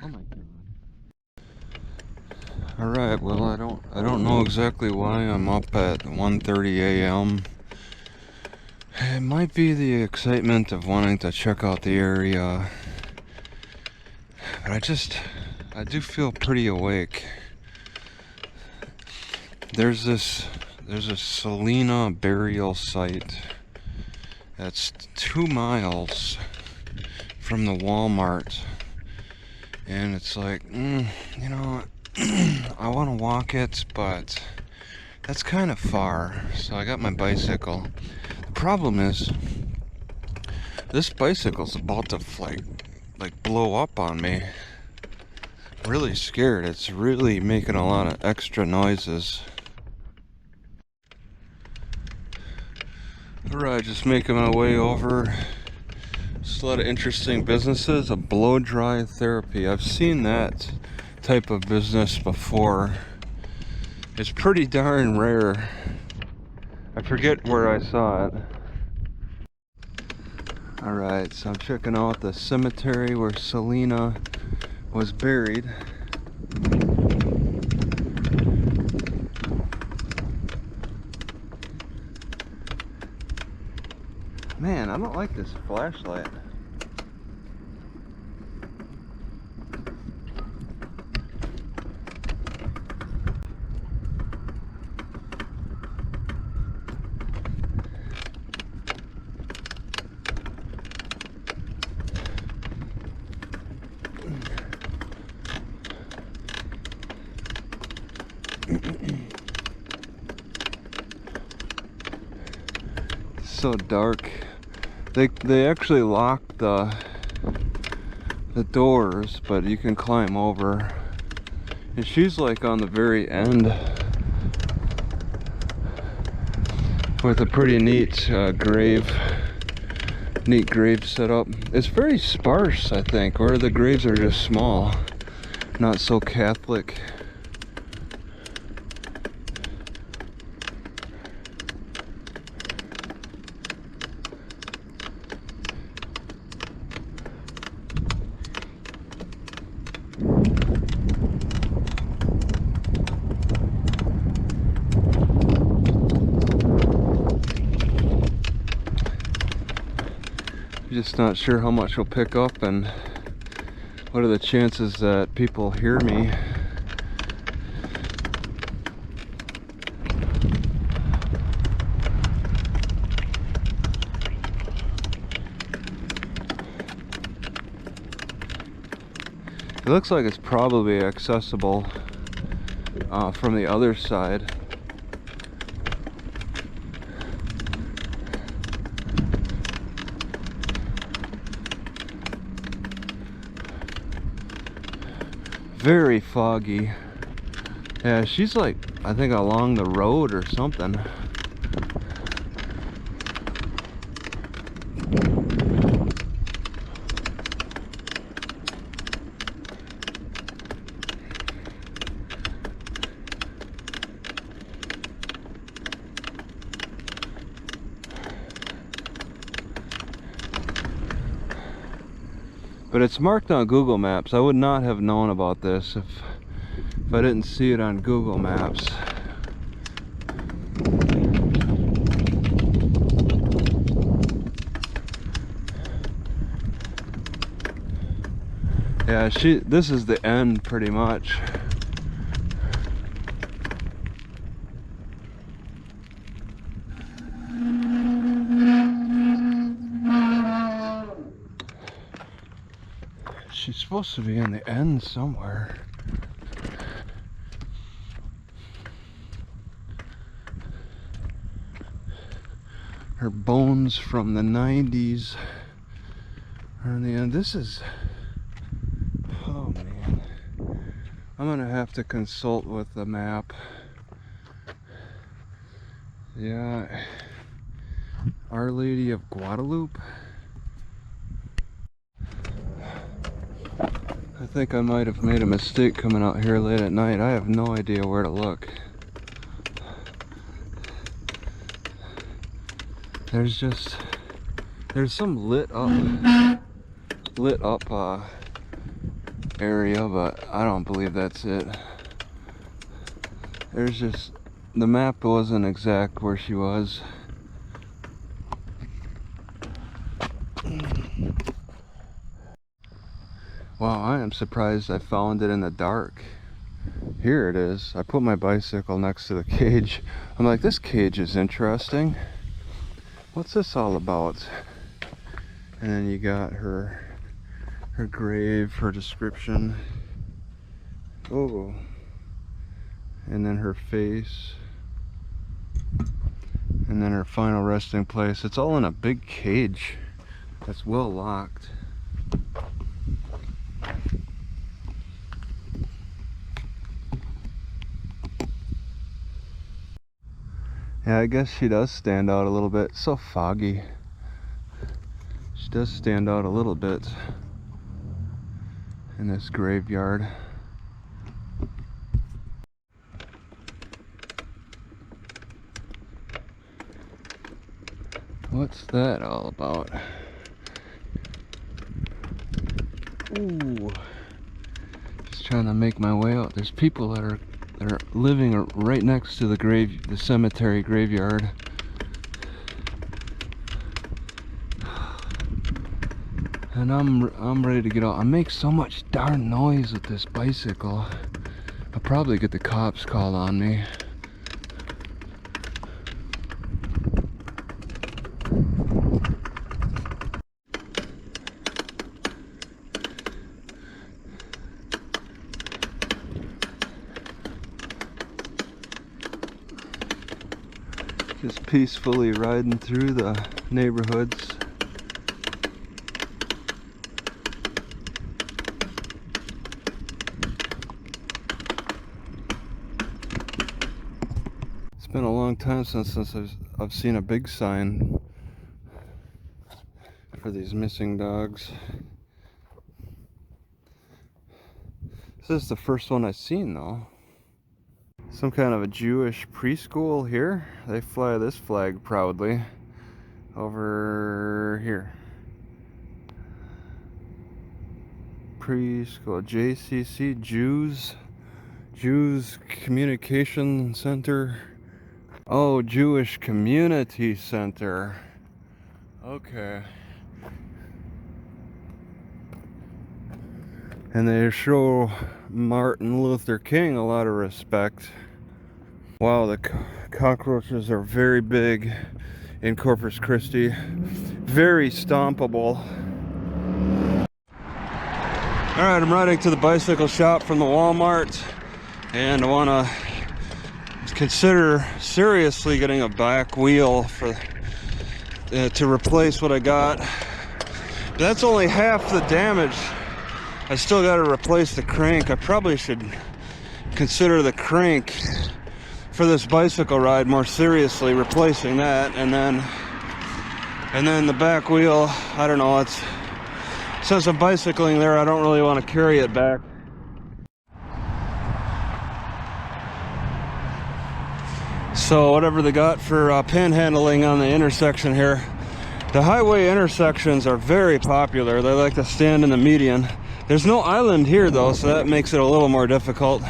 Oh my God. All right. Well, I don't know exactly why I'm up at 1:30 a.m. It might be the excitement of wanting to check out the area, but I do feel pretty awake. There's a Selena burial site that's 2 miles from the Walmart, and it's like, you know, I want to walk it, but that's kind of far. So I got my bicycle. The problem is, this bicycle's about to like blow up on me. Really scared. It's really making a lot of extra noises. Alright, just making my way over. Just a lot of interesting businesses. A blow dry therapy. I've seen that type of business before. It's pretty darn rare. I forget where I saw it. Alright, so I'm checking out the cemetery where Selena was buried. Man, I don't like this flashlight. It's so dark. They actually locked the doors, but you can climb over. And she's like on the very end with a pretty neat grave setup. It's very sparse, I think, or the graves are just small, not so Catholic. Just not sure how much will pick up and what are the chances that people hear me. It looks like it's probably accessible from the other side. Very foggy. Yeah, she's like, I think along the road or something. But it's marked on Google Maps. I would not have known about this if I didn't see it on Google Maps. Yeah, this is the end pretty much. She's supposed to be in the end somewhere. Her bones from the 90s are in the end. This is, oh man, I'm gonna have to consult with the map. Yeah, Our Lady of Guadalupe. I think I might have made a mistake coming out here late at night. I have no idea where to look. There's some lit up area, but I don't believe that's it. There's just, the map wasn't exact where she was. Wow, I am surprised I found it in the dark. Here it is. I put my bicycle next to the cage. I'm like, this cage is interesting. What's this all about? And then you got her grave, her description. Oh. And then her face. And then her final resting place. It's all in a big cage that's well locked. Yeah, I guess she does stand out a little bit. It's so foggy. She does stand out a little bit in this graveyard. What's that all about? Ooh. Just trying to make my way out. There's people that are living right next to the cemetery graveyard. And I'm ready to get out. I make so much darn noise with this bicycle. I'll probably get the cops called on me. Just peacefully riding through the neighborhoods. It's been a long time since I've seen a big sign for these missing dogs. This is the first one I've seen though. Some kind of a Jewish preschool here. They fly this flag proudly over here. Preschool, JCC, Jews Communication Center. Oh, Jewish Community Center. Okay. And they show Martin Luther King a lot of respect. Wow, the cockroaches are very big in Corpus Christi. Very stompable. Alright, I'm riding to the bicycle shop from the Walmart, and I want to consider seriously getting a back wheel for to replace what I got. But that's only half the damage. I still got to replace the crank. I probably should consider the crank for this bicycle ride more seriously, replacing that, and then the back wheel. I don't know, it's, since I'm bicycling there, I don't really want to carry it back. So whatever they got for panhandling on the intersection here. The highway intersections are very popular. They like to stand in the median. There's no island here though, so that makes it a little more difficult.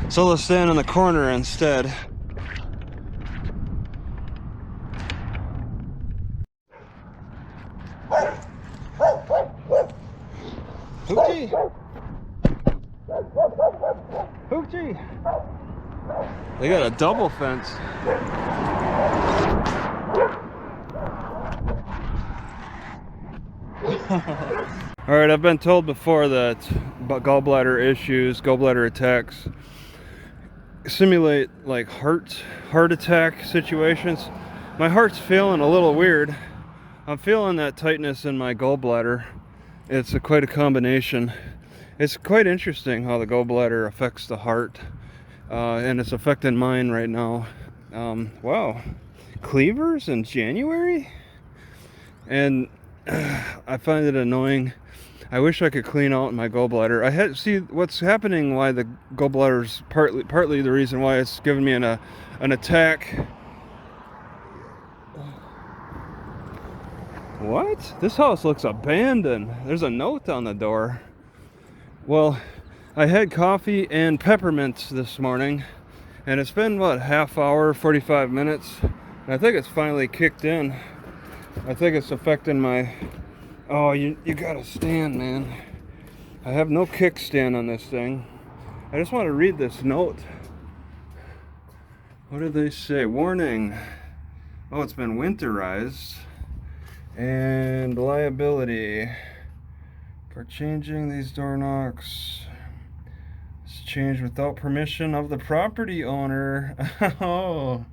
So they'll stand in the corner instead. Hoochie! Hoochie! They got a double fence. Alright, I've been told before that gallbladder issues, gallbladder attacks simulate like heart attack situations. My heart's feeling a little weird. I'm feeling that tightness in my gallbladder. It's quite a combination. It's quite interesting how the gallbladder affects the heart, and it's affecting mine right now. Wow, cleavers in January? And I find it annoying. I wish I could clean out my gallbladder. I had see what's happening. Why the gallbladder's partly the reason why it's giving me an attack. What? This house looks abandoned. There's a note on the door. Well, I had coffee and peppermints this morning, and it's been, what, half hour, 45 minutes? And I think it's finally kicked in. I think it's affecting my... Oh, you gotta stand, man. I have no kickstand on this thing. I just want to read this note. What did they say? Warning. Oh, it's been winterized. And liability for changing these door knocks. It's changed without permission of the property owner. Oh,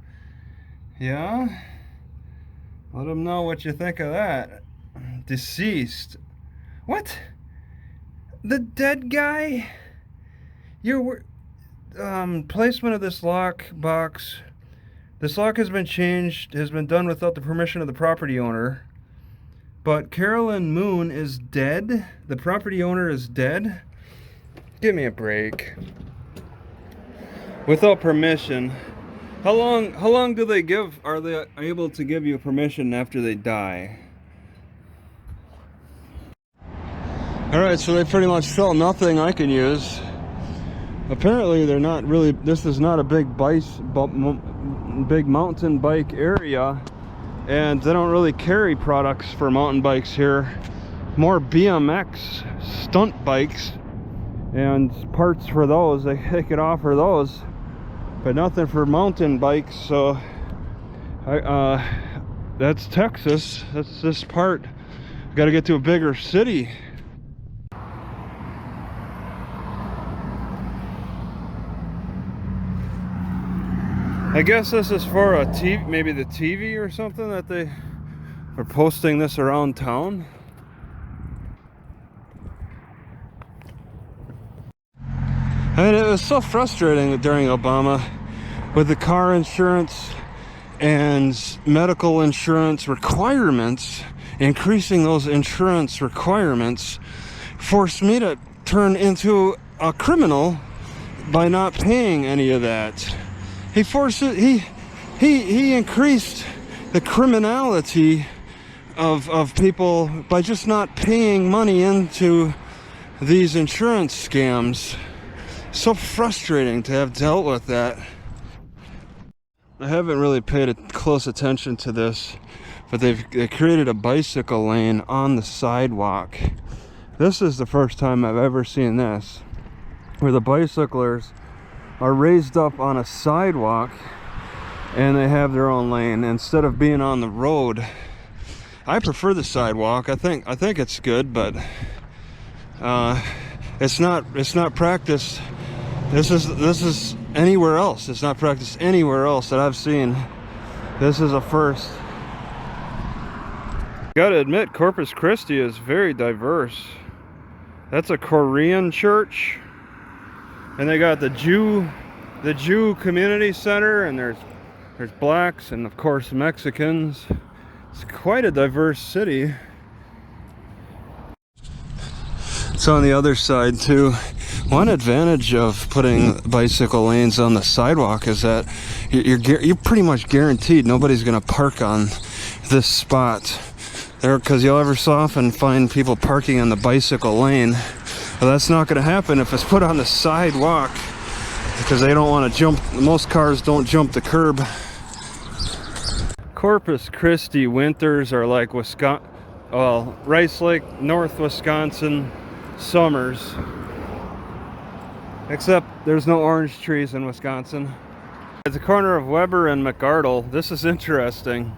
yeah? Let them know what you think of that. Deceased. What? The dead guy? Your placement of this lock box. This lock has been changed, has been done without the permission of the property owner. But Carolyn Moon is dead? The property owner is dead? Give me a break. Without permission. How long do they give? Are they able to give you permission after they die? Alright, so they pretty much sell nothing I can use. Apparently they're not really, this is not a big mountain bike area, and they don't really carry products for mountain bikes here. More BMX stunt bikes and parts for those. They could offer those, but nothing for mountain bikes. So that's Texas. That's this part. Got to get to a bigger city. I guess this is for a TV, maybe the TV or something, that they are posting this around town. I mean, it was so frustrating during Obama with the car insurance and medical insurance requirements. Increasing those insurance requirements forced me to turn into a criminal by not paying any of that. He increased the criminality of people by just not paying money into these insurance scams. So frustrating to have dealt with that. I haven't really paid close attention to this, but they created a bicycle lane on the sidewalk. This is the first time I've ever seen this, where the bicyclers are raised up on a sidewalk and they have their own lane instead of being on the road. I prefer the sidewalk. I think it's good, but it's not practiced. This is anywhere else. It's not practiced anywhere else that I've seen. This is a first. Gotta admit, Corpus Christi is very diverse. That's a Korean church. And they got the Jew community center, and there's blacks and of course Mexicans. It's quite a diverse city. So on the other side too, one advantage of putting bicycle lanes on the sidewalk is that you're pretty much guaranteed nobody's gonna park on this spot there, because you'll ever so often find people parking on the bicycle lane. Well, that's not going to happen if it's put on the sidewalk, because they don't want to jump. Most cars don't jump the curb. Corpus Christi winters are like Wisconsin, well, Rice Lake, North Wisconsin summers. Except there's no orange trees in Wisconsin. At the corner of Weber and McArdle, this is interesting.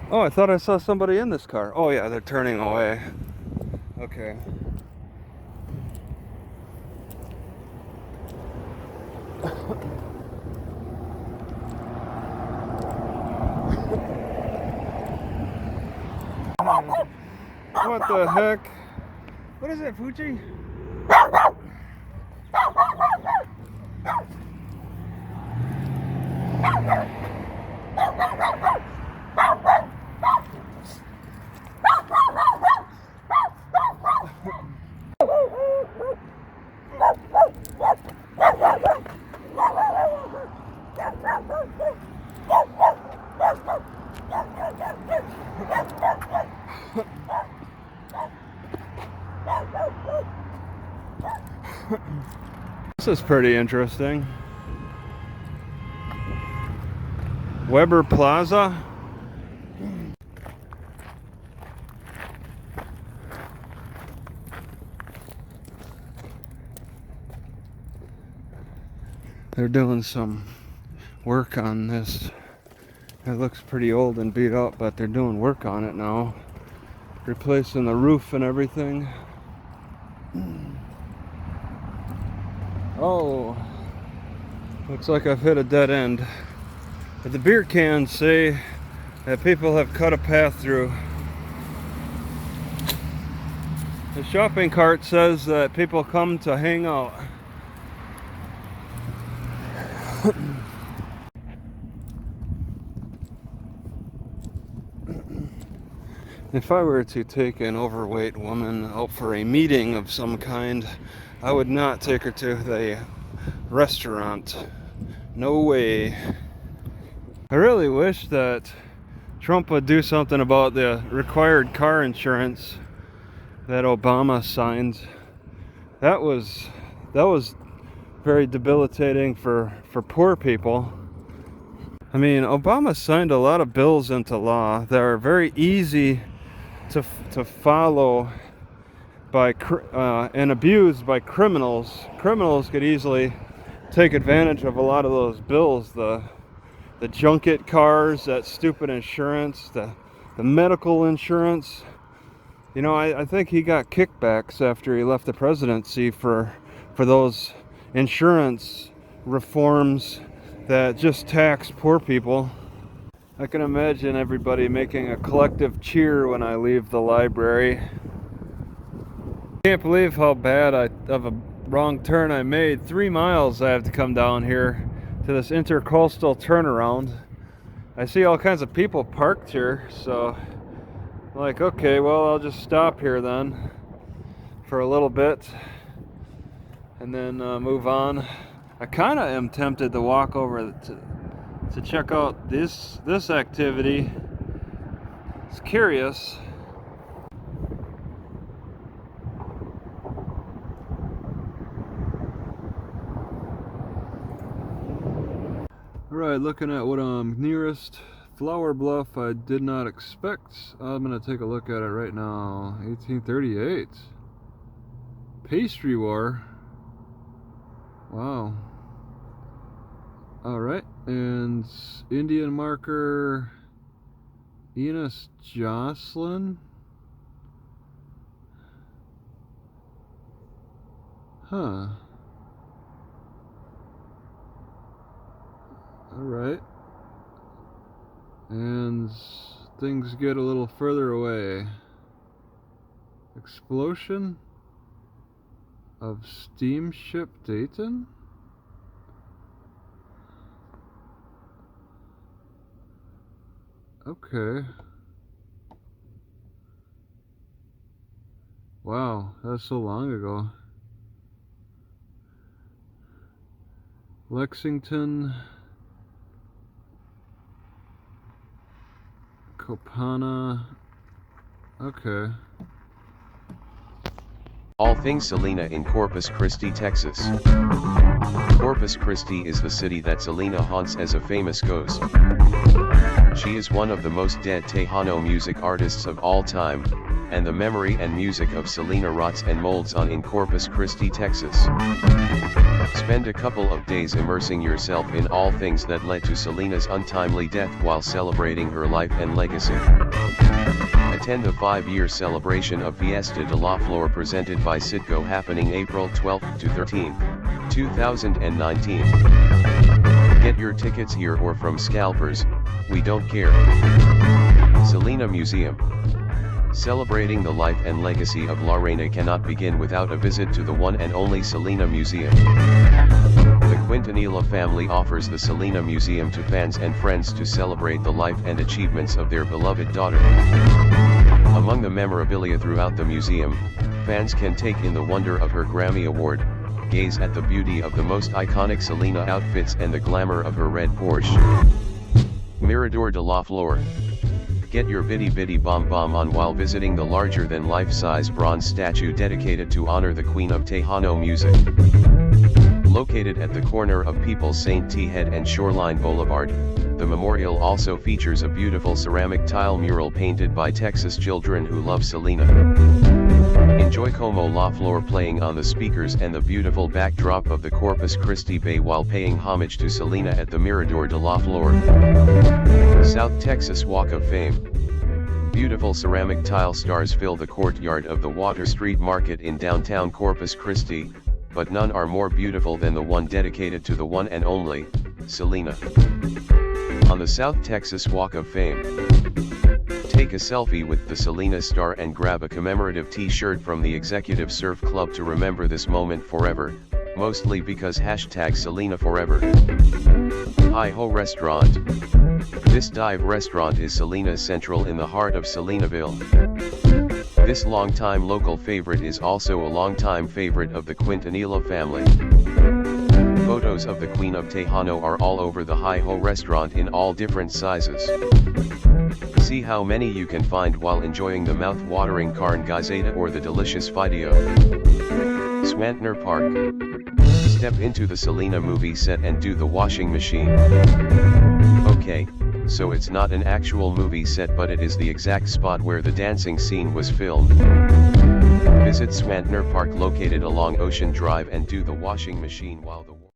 Oh, I thought I saw somebody in this car. Oh yeah, they're turning away. Okay. What the heck? What is it, Fuji? This is pretty interesting. Weber Plaza. They're doing some work on this. It looks pretty old and beat up, but they're doing work on it now. Replacing the roof and everything. Oh, looks like I've hit a dead end. But the beer cans say that people have cut a path through. The shopping cart says that people come to hang out. If I were to take an overweight woman out for a meeting of some kind, I would not take her to the restaurant. No way. I really wish that Trump would do something about the required car insurance that Obama signed. That was very debilitating for poor people. I mean, Obama signed a lot of bills into law that are very easy to follow by and abused by criminals. Criminals could easily take advantage of a lot of those bills. The junket cars, that stupid insurance, the medical insurance. You know, I think he got kickbacks after he left the presidency for those insurance reforms that just tax poor people. I can imagine everybody making a collective cheer when I leave the library. Can't believe how bad of a wrong turn I made. 3 miles I have to come down here to this intercoastal turnaround. I see all kinds of people parked here, so I'm like, okay, well, I'll just stop here then for a little bit and then move on. I kind of am tempted to walk over to check out this activity. It's curious. Alright, looking at what I'm nearest. Flower Bluff, I did not expect. I'm gonna take a look at it right now. 1838. Pastry War. Wow. Alright, and Indian marker Enos Jocelyn. Huh. Alright. And things get a little further away. Explosion of steamship Dayton? Okay. Wow, that's so long ago. Lexington, Copana. Okay. All Things Selena in Corpus Christi, Texas. Corpus Christi is the city that Selena haunts as a famous ghost. She is one of the most dead Tejano music artists of all time, and the memory and music of Selena rots and molds on in Corpus Christi, Texas. Spend a couple of days immersing yourself in all things that led to Selena's untimely death while celebrating her life and legacy. Attend the 5-year celebration of Fiesta de la Flor presented by Citgo happening April 12 to 13, 2019. Get your tickets here or from scalpers, we don't care. Selena Museum. Celebrating the life and legacy of La Reina cannot begin without a visit to the one and only Selena Museum. The Quintanilla family offers the Selena Museum to fans and friends to celebrate the life and achievements of their beloved daughter. Among the memorabilia throughout the museum, fans can take in the wonder of her Grammy Award, gaze at the beauty of the most iconic Selena outfits and the glamour of her red Porsche. Mirador de la Flor. Get your bitty bitty bomb on while visiting the larger than life-size bronze statue dedicated to honor the Queen of Tejano music. Located at the corner of People's St. T. Head and Shoreline Boulevard, the memorial also features a beautiful ceramic tile mural painted by Texas children who love Selena. Enjoy Como La Flor playing on the speakers and the beautiful backdrop of the Corpus Christi Bay while paying homage to Selena at the Mirador de la Flor. South Texas Walk of Fame. Beautiful ceramic tile stars fill the courtyard of the Water Street Market in downtown Corpus Christi, but none are more beautiful than the one dedicated to the one and only, Selena. On the South Texas Walk of Fame, take a selfie with the Selena star and grab a commemorative t-shirt from the Executive Surf Club to remember this moment forever, mostly because #Selena Forever. Hi-Ho Restaurant. This dive restaurant is Selena's Central in the heart of Selenaville. This longtime local favorite is also a longtime favorite of the Quintanilla family. Photos of the Queen of Tejano are all over the Hi-Ho restaurant in all different sizes. See how many you can find while enjoying the mouth-watering carne gazeta or the delicious fideo. Swantner Park. Step into the Selena movie set and do the washing machine. Okay, so it's not an actual movie set but it is the exact spot where the dancing scene was filmed. Visit Swantner Park located along Ocean Drive and do the washing machine while the